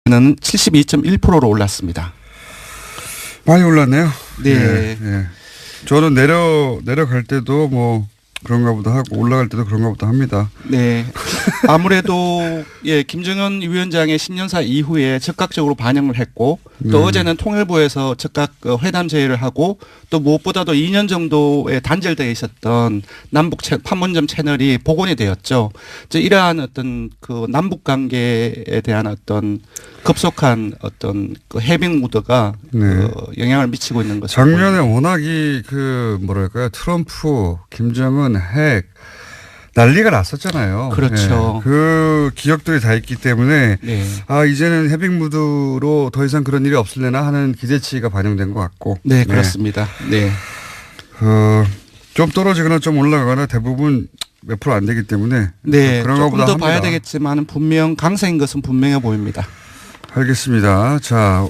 는 72.1%로 올랐습니다. 많이 올랐네요. 네. 예, 예. 저는 내려갈 때도 뭐 그런가 보다 하고 올라갈 때도 그런가 보다 합니다. 네. 아무래도 예, 김정은 위원장의 신년사 이후에 적극적으로 반영을 했고 또 어제는 통일부에서 즉각 회담 제의를 하고 또 무엇보다도 2년 정도에 단절되어 있었던 남북 판문점 채널이 복원이 되었죠. 이러한 어떤 그 남북 관계에 대한 어떤 급속한 어떤 그 해빙 무드가 네. 영향을 미치고 있는 것을 작년에 워낙이 그 뭐랄까요 트럼프, 김정은 핵 난리가 났었잖아요. 그렇죠. 네. 그 기억들이 다 있기 때문에 네. 아 이제는 해빙 무드로 더 이상 그런 일이 없을래나 하는 기대치가 반영된 것 같고. 네, 그렇습니다. 네. 좀 떨어지거나 좀 올라가거나 대부분 몇 프로 안 되기 때문에 네, 그런 조금 것보다 더 합니다. 봐야 되겠지만 분명 강세인 것은 분명해 보입니다. 알겠습니다. 자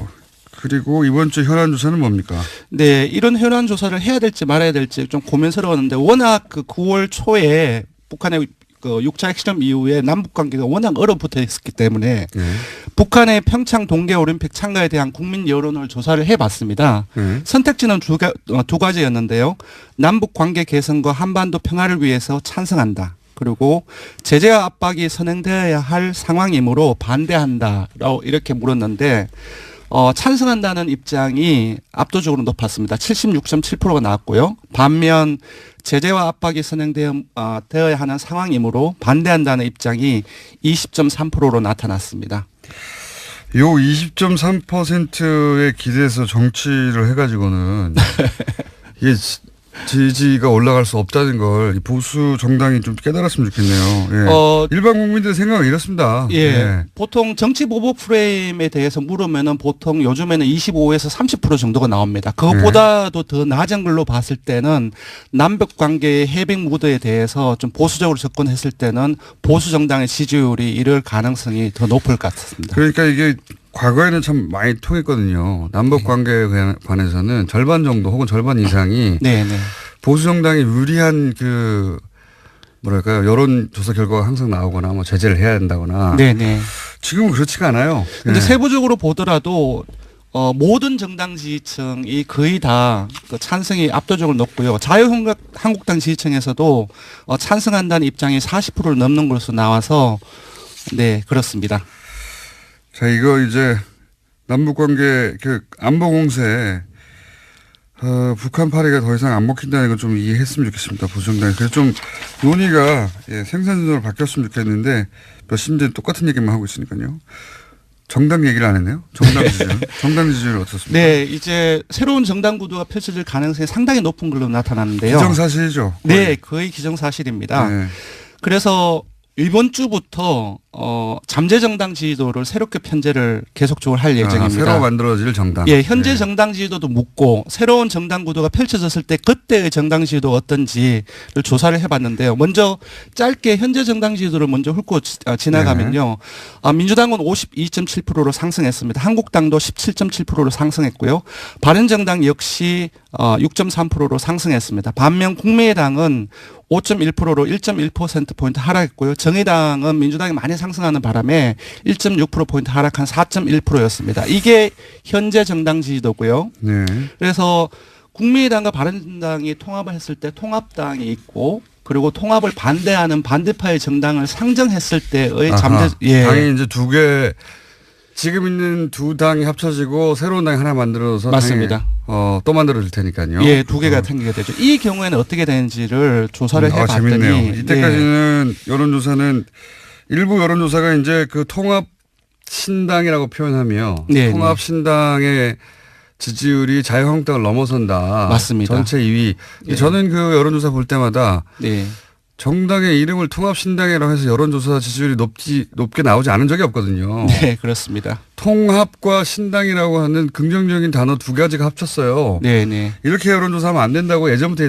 그리고 이번 주 현안 조사는 뭡니까? 네, 이런 현안 조사를 해야 될지 말아야 될지 좀 고민스러웠는데 워낙 그 9월 초에 북한의 그 6차 핵실험 이후에 남북 관계가 워낙 얼어붙어 있었기 때문에 북한의 평창 동계올림픽 참가에 대한 국민 여론을 조사를 해봤습니다. 선택지는 두 가지였는데요. 남북 관계 개선과 한반도 평화를 위해서 찬성한다. 그리고 제재와 압박이 선행되어야 할 상황이므로 반대한다라고 이렇게 물었는데 찬성한다는 입장이 압도적으로 높았습니다. 76.7%가 나왔고요. 반면 제재와 압박이 선행되어야 하는 상황이므로 반대한다는 입장이 20.3%로 나타났습니다. 요 20.3%에 기대해서 정치를 해가지고는 이게 지지가 올라갈 수 없다는 걸 보수 정당이 좀 깨달았으면 좋겠네요. 예. 일반 국민들 생각은 이렇습니다. 예. 예. 보통 정치 보복 프레임에 대해서 물으면은 보통 요즘에는 25에서 30% 정도가 나옵니다. 그것보다도 더 낮은 걸로 봤을 때는 남북 관계의 해빙 무드에 대해서 좀 보수적으로 접근했을 때는 보수 정당의 지지율이 이럴 가능성이 더 높을 것 같습니다. 그러니까 이게 과거에는 참 많이 통했거든요. 남북 관계에 관해서는 절반 정도 혹은 절반 이상이 네네. 보수 정당이 유리한 그 뭐랄까요 여론조사 결과가 항상 나오거나 뭐 제재를 해야 된다거나. 네네. 지금은 그렇지가 않아요. 근데 네. 세부적으로 보더라도 모든 정당 지지층이 거의 다 그 찬성이 압도적으로 높고요. 자유한국당 지지층에서도 찬성한다는 입장이 40%를 넘는 것으로 나와서 네 그렇습니다. 자, 이거 이제 남북관계 그 안보 공세 북한 파리가 더 이상 안 먹힌다는 걸 좀 이해했으면 좋겠습니다. 보수정당이. 그래서 좀 논의가 생산적으로 바뀌었으면 좋겠는데 몇 심지어 똑같은 얘기만 하고 있으니까요. 정당 얘기를 안 했네요. 정당 지지율. 정당 지지율 어떻습니까? 네, 이제 새로운 정당 구도가 펼쳐질 가능성이 상당히 높은 걸로 나타났는데요. 기정사실이죠. 거의. 네, 거의 기정사실입니다. 네. 그래서 이번 주부터 잠재정당 지지도를 새롭게 편제를 계속적으로 할 예정입니다. 새로 만들어질 정당. 예, 현재 정당 지지도도 묻고 새로운 정당 구도가 펼쳐졌을 때 그때의 정당 지지도 어떤지를 조사를 해봤는데요. 먼저 짧게 현재 정당 지지도를 먼저 훑고 지나가면요. 민주당은 52.7%로 상승했습니다. 한국당도 17.7%로 상승했고요. 바른정당 역시 6.3%로 상승했습니다. 반면 국민의당은 5.1%로 1.1%포인트 하락했고요. 정의당은 민주당이 많이 상승하는 바람에 1.6%포인트 하락한 4.1%였습니다. 이게 현재 정당 지지도고요. 네. 그래서 국민의당과 바른정당이 통합을 했을 때 통합당이 있고 그리고 통합을 반대하는 반대파의 정당을 상정했을 때의 당이 이제 두 개 지금 있는 두 당이 합쳐지고 새로운 당이 하나 만들어서 맞습니다. 또 만들어질 테니까요. 예, 두 개가 생기게 되죠. 이 경우에는 어떻게 되는지를 조사를 해봤더니 재밌네요. 이때까지는 여론조사는 일부 여론조사가 이제 그 통합 신당이라고 표현하며 통합 신당의 지지율이 자유한국당을 넘어선다. 맞습니다. 전체 2위. 저는 그 여론조사 볼 때마다 정당의 이름을 통합신당이라고 해서 여론조사 지지율이 높게 나오지 않은 적이 없거든요. 네, 그렇습니다. 통합과 신당이라고 하는 긍정적인 단어 두 가지가 합쳤어요. 네. 이렇게 여론조사하면 안 된다고 예전부터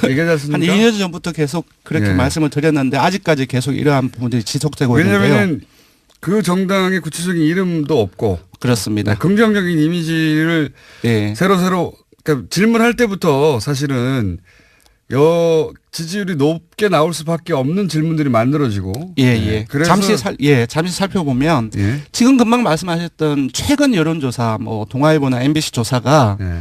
얘기하지 않습니까? 한 2년 전부터 계속 그렇게 말씀을 드렸는데 아직까지 계속 이러한 부분들이 지속되고 있는데요. 왜냐하면 그 정당의 구체적인 이름도 없고 그렇습니다. 긍정적인 이미지를 새로 그러니까 질문할 때부터 사실은 지지율이 높게 나올 수밖에 없는 질문들이 만들어지고. 예. 그래서 잠시 살펴보면 예. 지금 금방 말씀하셨던 최근 여론조사, 뭐 동아일보나 MBC 조사가 예.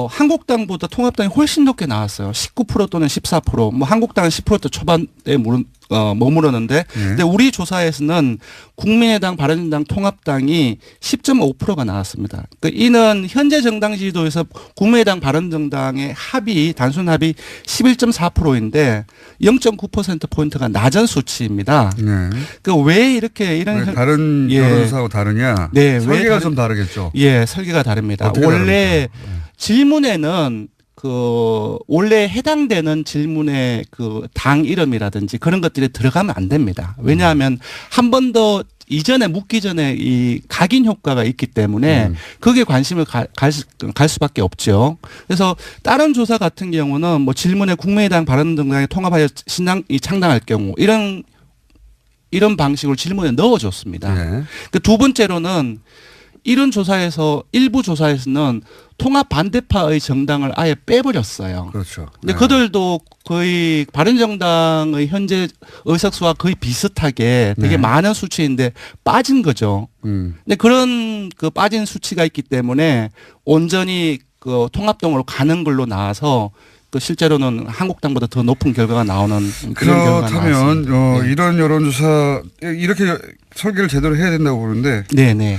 한국당보다 통합당이 훨씬 높게 나왔어요. 19% 또는 14%. 뭐 한국당은 10% 초반에 머무르는데, 근데 우리 조사에서는 국민의당, 바른정당, 통합당이 10.5%가 나왔습니다. 이는 현재 정당 지지도에서 국민의당, 바른정당의 단순 합이 11.4%인데 0.9% 포인트가 낮은 수치입니다. 왜 이렇게 이런 다른 여론조사하고 다르냐? 네, 설계가 좀 다르겠죠. 예, 설계가 다릅니다. 원래 질문에는 원래 해당되는 질문의 당 이름이라든지 그런 것들이 들어가면 안 됩니다. 왜냐하면 한 번 더 이전에 묻기 전에 이 각인 효과가 있기 때문에 거기에 관심을 갈 수밖에 없죠. 그래서 다른 조사 같은 경우는 뭐 질문에 국민의당, 바른정당이 통합하여 신당이 창당할 경우 이런 방식으로 질문에 넣어줬습니다. 네. 두 번째로는 이런 일부 조사에서는 통합 반대파의 정당을 아예 빼버렸어요. 그렇죠. 근데 그들도 거의 바른정당의 현재 의석수와 거의 비슷하게 되게 많은 수치인데 빠진 거죠. 근데 그런 빠진 수치가 있기 때문에 온전히 통합당으로 가는 걸로 나와서 실제로는 한국당보다 더 높은 결과가 나오는 그런 결과가 나왔습니다. 그렇다면 이런 여론조사 이렇게 설계를 제대로 해야 된다고 보는데. 네네.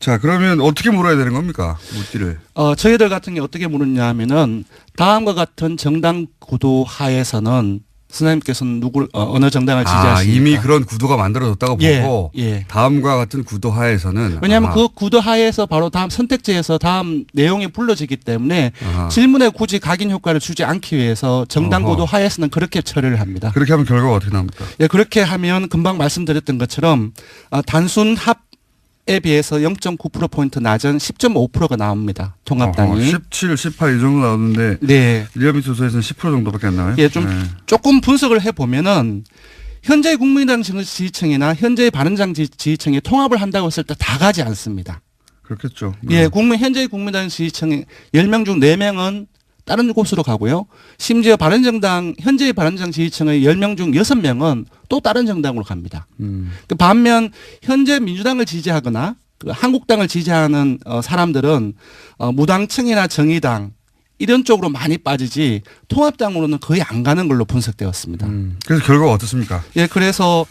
자, 그러면 어떻게 물어야 되는 겁니까? 묻기를. 저희들 같은 게 어떻게 물었냐 하면은 다음과 같은 정당 구도 하에서는 선생님께서는 어느 정당을 지지하십니까? 이미 그런 구도가 만들어졌다고 보고 예. 다음과 같은 구도 하에서는. 왜냐하면 그 구도 하에서 바로 다음 선택지에서 다음 내용이 불러지기 때문에 질문에 굳이 각인 효과를 주지 않기 위해서 정당 구도 하에서는 그렇게 처리를 합니다. 그렇게 하면 결과가 어떻게 나옵니까? 예, 그렇게 하면 금방 말씀드렸던 것처럼 단순 합에 비해서 0.9%포인트 낮은 10.5%가 나옵니다. 통합당이. 17, 18 이 정도 나오는데 네. 리얼미터 조사에서는 10% 정도밖에 안 나와요? 예, 조금 분석을 해보면은 현재 국민의당 지지층이나 현재 바른정 지지층이 통합을 한다고 했을 때 다 가지 않습니다. 그렇겠죠. 예, 현재 국민의당 지지층 10명 중 4명은 다른 곳으로 가고요. 심지어 현재의 바른정 지지층의 10명 중 6명은 또 다른 정당으로 갑니다. 반면 현재 민주당을 지지하거나 한국당을 지지하는 사람들은 무당층이나 정의당 이런 쪽으로 많이 빠지지 통합당으로는 거의 안 가는 걸로 분석되었습니다. 그래서 결과가 어떻습니까? 예, 그래서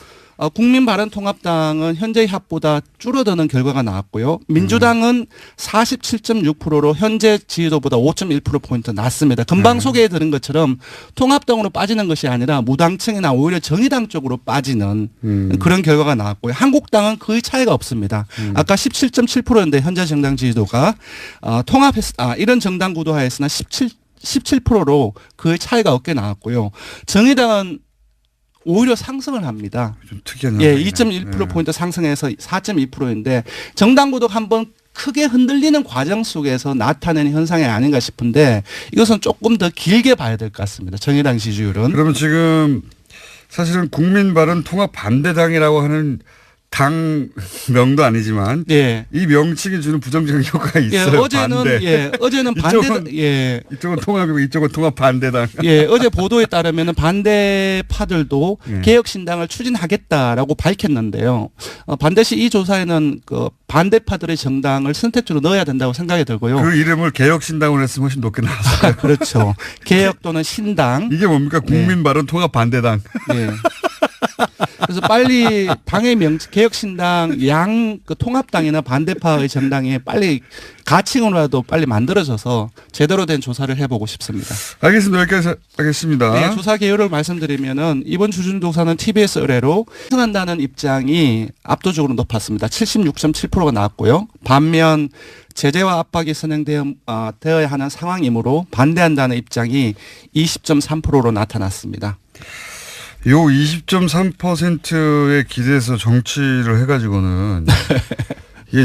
국민바른통합당은 현재의 합보다 줄어드는 결과가 나왔고요. 민주당은 47.6%로 현재 지지도보다 5.1%포인트 낮습니다. 금방 소개해 드린 것처럼 통합당으로 빠지는 것이 아니라 무당층이나 오히려 정의당 쪽으로 빠지는 그런 결과가 나왔고요. 한국당은 거의 차이가 없습니다. 아까 17.7%인데 현재 정당 지지도가 이런 정당 구도하에서는 17%로 거의 차이가 없게 나왔고요. 정의당은 오히려 상승을 합니다. 좀 특이한. 예, 2.1%포인트 상승해서 4.2%인데 정당 구도가 한번 크게 흔들리는 과정 속에서 나타내는 현상이 아닌가 싶은데 이것은 조금 더 길게 봐야 될 것 같습니다. 정의당 지지율은. 그러면 지금 사실은 국민바른통합 반대당이라고 하는 당명도 아니지만 예. 이 명칭이 주는 부정적인 효과가 있어요. 어제는 반대 이쪽은 통합이고 이쪽은 통합 반대당. 예, 어제 보도에 따르면 반대파들도 개혁신당을 추진하겠다라고 밝혔는데요. 반드시 이 조사에는 반대파들의 정당을 선택지로 넣어야 된다고 생각이 들고요. 그 이름을 개혁신당으로 했으면 훨씬 높게 나왔어요. 그렇죠. 개혁 또는 신당. 이게 뭡니까? 국민바른통합 반대당. 예. 그래서 빨리 당의 개혁신당 통합당이나 반대파의 정당이 빨리 가칭으로라도 빨리 만들어져서 제대로 된 조사를 해보고 싶습니다. 알겠습니다. 여기까지 하겠습니다. 네, 조사 개요를 말씀드리면은 이번 주준조사는 TBS 의뢰로 찬성한다는 입장이 압도적으로 높았습니다. 76.7%가 나왔고요. 반면 제재와 압박이 선행되어야 하는 상황이므로 반대한다는 입장이 20.3%로 나타났습니다. 요 20.3%에 기대서 정치를 해가지고는 이게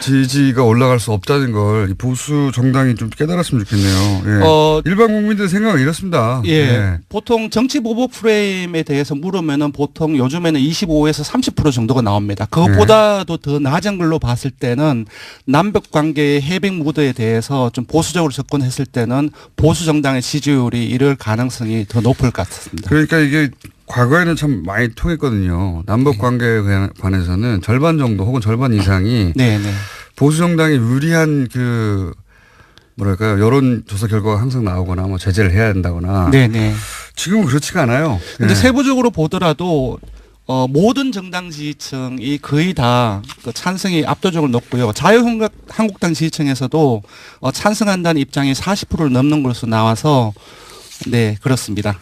지지가 올라갈 수 없다는 걸 보수 정당이 좀 깨달았으면 좋겠네요. 예. 일반 국민들 생각은 이렇습니다. 예. 보통 정치 보복 프레임에 대해서 물으면은 보통 요즘에는 25에서 30% 정도가 나옵니다. 그것보다도 더 낮은 걸로 봤을 때는 남북 관계의 해빙 무드에 대해서 좀 보수적으로 접근했을 때는 보수 정당의 지지율이 이럴 가능성이 더 높을 것 같습니다. 그러니까 이게 과거에는 참 많이 통했거든요. 남북 관계에 관해서는 절반 정도 혹은 절반 이상이 보수 정당이 유리한 그 뭐랄까요 여론조사 결과가 항상 나오거나 뭐 제재를 해야 된다거나. 지금은 그렇지가 않아요. 그런데 세부적으로 보더라도 모든 정당 지지층이 거의 다 그 찬성이 압도적으로 높고요. 자유한국당 지지층에서도 찬성한다는 입장이 40%를 넘는 것으로 나와서 그렇습니다.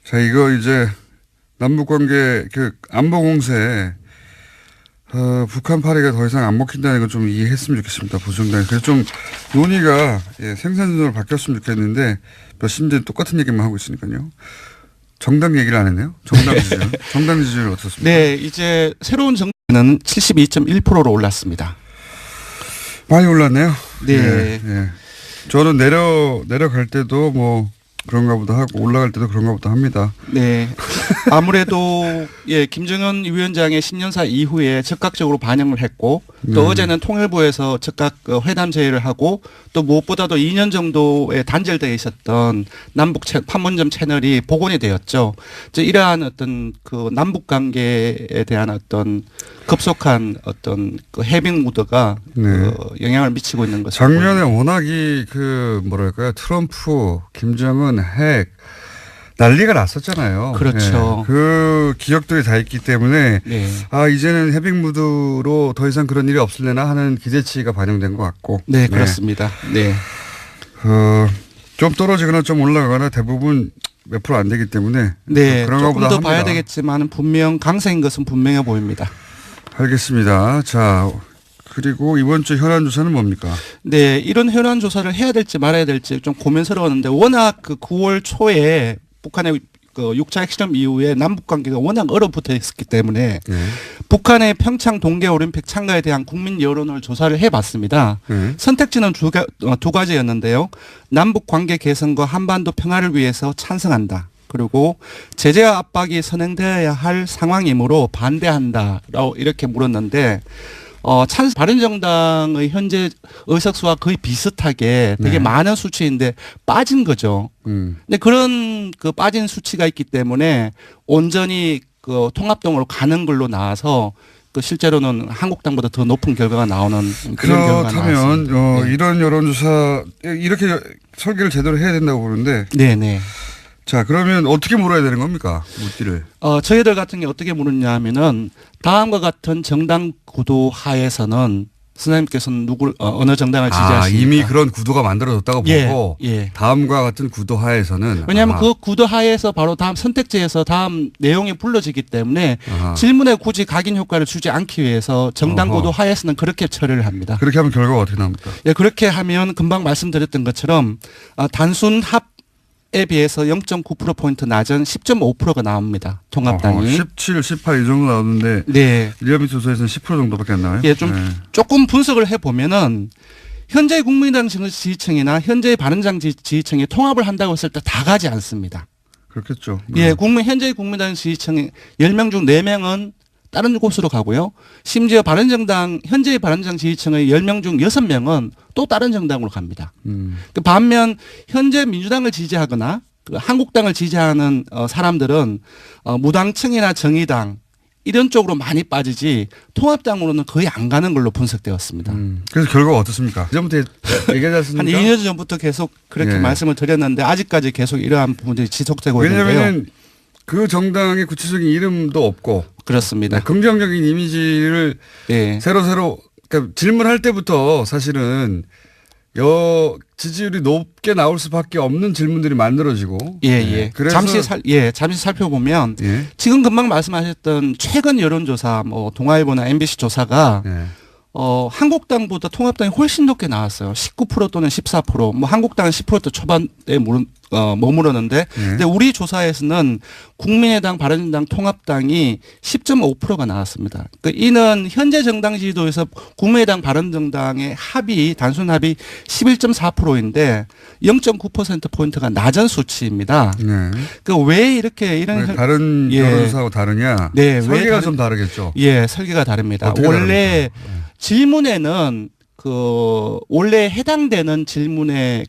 자, 이거 이제 남북관계 그 안보공세 북한 파리가 더 이상 안 먹힌다는 걸 좀 이해했으면 좋겠습니다. 보수정당이. 그래서 좀 논의가 생산적으로 바뀌었으면 좋겠는데 몇 신제 똑같은 얘기만 하고 있으니까요. 정당 얘기를 안 했네요. 정당 지지율. 정당 지지율 어떻습니까? 네, 이제 새로운 정당은 72.1%로 올랐습니다. 많이 올랐네요. 네. 저는 내려갈 때도 뭐 그런가 보다 하고 올라갈 때도 그런가 보다 합니다. 네. 아무래도 김정은 위원장의 신년사 이후에 적극적으로 반영을 했고 또 어제는 통일부에서 즉각 회담 제의를 하고 또 무엇보다도 2년 정도에 단절되어 있었던 남북 판문점 채널이 복원이 되었죠. 이러한 어떤 그 남북 관계에 대한 어떤 급속한 어떤 그 해빙 무드가 영향을 미치고 있는 것을 작년에 워낙이 그 뭐랄까요 트럼프, 김정은 핵 난리가 났었잖아요. 그렇죠. 그 기억들이 다 있기 때문에 이제는 해빙 무드로 더 이상 그런 일이 없을래나 하는 기대치가 반영된 것 같고. 네, 그렇습니다. 좀 떨어지거나 좀 올라가거나 대부분 몇 프로 안 되기 때문에 그런가 조금 보다 더 합니다. 봐야 되겠지만 분명 강세인 것은 분명해 보입니다. 알겠습니다. 자, 그리고 이번 주 현안 조사는 뭡니까? 네, 이런 현안 조사를 해야 될지 말아야 될지 좀 고민스러웠는데 워낙 그 9월 초에 북한의 그 6차 핵실험 이후에 남북 관계가 워낙 얼어붙어 있었기 때문에 북한의 평창 동계올림픽 참가에 대한 국민 여론을 조사를 해봤습니다. 선택지는 두 가지였는데요. 남북 관계 개선과 한반도 평화를 위해서 찬성한다. 그리고 제재와 압박이 선행되어야 할 상황이므로 반대한다라고 이렇게 물었는데 바른정당의 현재 의석수와 거의 비슷하게 되게 많은 수치인데 빠진 거죠. 근데 그런 그 빠진 수치가 있기 때문에 온전히 그 통합동으로 가는 걸로 나와서 그 실제로는 한국당보다 더 높은 결과가 나오는 그런 결과가 나왔습니다. 그렇다면 이런 여론조사 이렇게 설계를 제대로 해야 된다고 보는데. 자, 그러면 어떻게 물어야 되는 겁니까? 묻기를. 저희들 같은 게 어떻게 물었냐 하면은 다음과 같은 정당 구도 하에서는 선생님께서는 어느 정당을 지지하십니까? 이미 그런 구도가 만들어졌다고 보고 다음과 같은 구도 하에서는. 왜냐하면 그 구도 하에서 바로 다음 선택지에서 다음 내용이 불러지기 때문에 질문에 굳이 각인 효과를 주지 않기 위해서 정당 구도 하에서는 그렇게 처리를 합니다. 그렇게 하면 결과가 어떻게 나옵니까? 그렇게 하면 금방 말씀드렸던 것처럼 단순 합에 비해서 0.9%포인트 낮은 10.5%가 나옵니다. 통합당이. 17, 18 이 정도 나오는데 리얼미터 조사에서는 10% 정도밖에 안 나와요? 조금 분석을 해보면은 현재 국민의당 지지층이나 현재 바른정 지지층이 통합을 한다고 했을 때 다 가지 않습니다. 그렇겠죠. 현재 국민의당 지지층이 10명 중 4명은 다른 곳으로 가고요. 심지어 현재 바른정 지지층의 10명 중 6명은 또 다른 정당으로 갑니다. 반면 현재 민주당을 지지하거나 한국당을 지지하는 사람들은 무당층이나 정의당 이런 쪽으로 많이 빠지지 통합당으로는 거의 안 가는 걸로 분석되었습니다. 그래서 결과가 어떻습니까? 이전부터 얘기하지 않습니까? 한 2년 전부터 계속 그렇게 말씀을 드렸는데 아직까지 계속 이러한 부분들이 지속되고 있는데요. 왜냐하면 그 정당의 구체적인 이름도 없고 그렇습니다. 긍정적인 이미지를 새로 그러니까 질문할 때부터 사실은 지지율이 높게 나올 수밖에 없는 질문들이 만들어지고. 그래서 잠시 살펴보면 지금 금방 말씀하셨던 최근 여론조사, 동아일보나 MBC 조사가 한국당보다 통합당이 훨씬 높게 나왔어요. 19% 또는 14%. 뭐 한국당은 10% 초반에 머무르는데, 근데 우리 조사에서는 국민의당, 바른정당, 통합당이 10.5%가 나왔습니다. 그러니까 이는 현재 정당 지지도에서 국민의당, 바른정당의 합이 단순 합이 11.4%인데 0.9% 포인트가 낮은 수치입니다. 네. 그 왜 이렇게 이런 왜 다른 여론조사하고 다르냐? 네, 설계가 좀 다르겠죠. 예, 설계가 다릅니다. 원래 질문에는 원래 해당되는 질문의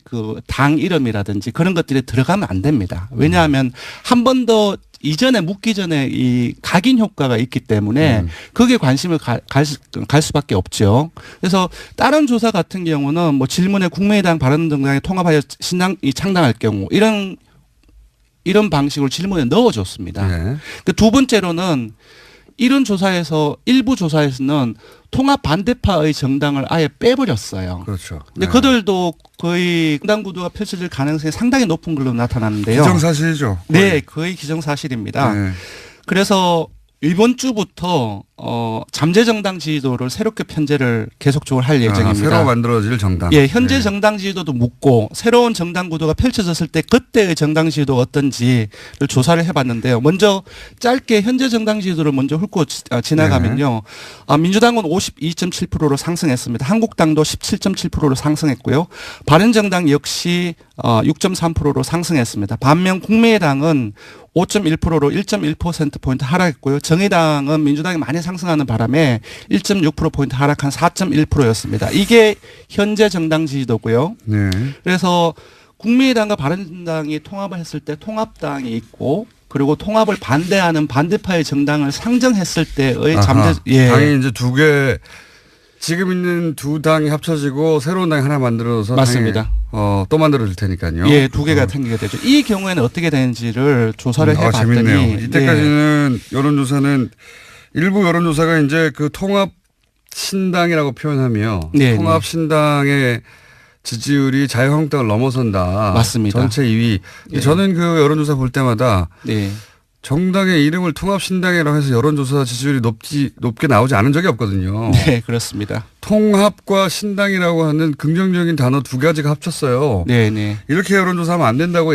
당 이름이라든지 그런 것들이 들어가면 안 됩니다. 왜냐하면 한 번 더 이전에 묻기 전에 이 각인 효과가 있기 때문에 거기에 관심을 갈 수밖에 없죠. 그래서 다른 조사 같은 경우는 뭐 질문에 국민의당, 바른정당에 통합하여 신당이 창당할 경우 이런 방식으로 질문에 넣어줬습니다. 네. 두 번째로는 이런 조사에서 일부 조사에서는 통합 반대파의 정당을 아예 빼버렸어요. 그렇죠. 근데 네. 그들도 거의 정당 구도가 펼쳐질 가능성이 상당히 높은 걸로 나타났는데요. 기정사실이죠. 네, 거의 기정사실입니다. 네. 그래서 이번 주부터 잠재정당 지지도를 새롭게 편제를 계속적으로 할 예정입니다. 새로 만들어질 정당. 예, 현재 정당 지지도도 묻고 새로운 정당 구도가 펼쳐졌을 때 그때의 정당 지지도가 어떤지를 조사를 해봤는데요. 먼저 짧게 현재 정당 지지도를 먼저 훑고 지나가면요. 민주당은 52.7%로 상승했습니다. 한국당도 17.7%로 상승했고요. 바른정당 역시 6.3%로 상승했습니다. 반면 국민의당은 5.1%로 1.1%포인트 하락했고요. 정의당은 민주당이 많이 상승하는 바람에 1.6%포인트 하락한 4.1%였습니다. 이게 현재 정당 지지도고요. 네. 그래서 국민의당과 바른정당이 통합을 했을 때 통합당이 있고 그리고 통합을 반대하는 반대파의 정당을 상정했을 때의 당이 이제 두 개 지금 있는 두 당이 합쳐지고 새로운 당이 하나 만들어서 맞습니다. 또 만들어질 테니까요. 예, 두 개가 생기게 되죠. 이 경우에는 어떻게 되는지를 조사를 해봤더니 재밌네요. 이때까지는 여론조사는 일부 여론조사가 이제 통합 신당이라고 표현하며 통합 신당의 지지율이 자유한국당을 넘어선다. 맞습니다. 전체 2위. 예. 저는 여론조사 볼 때마다 정당의 이름을 통합신당이라고 해서 여론조사 지지율이 높게 나오지 않은 적이 없거든요. 네, 그렇습니다. 통합과 신당이라고 하는 긍정적인 단어 두 가지가 합쳤어요. 네, 네. 이렇게 여론조사하면 안 된다고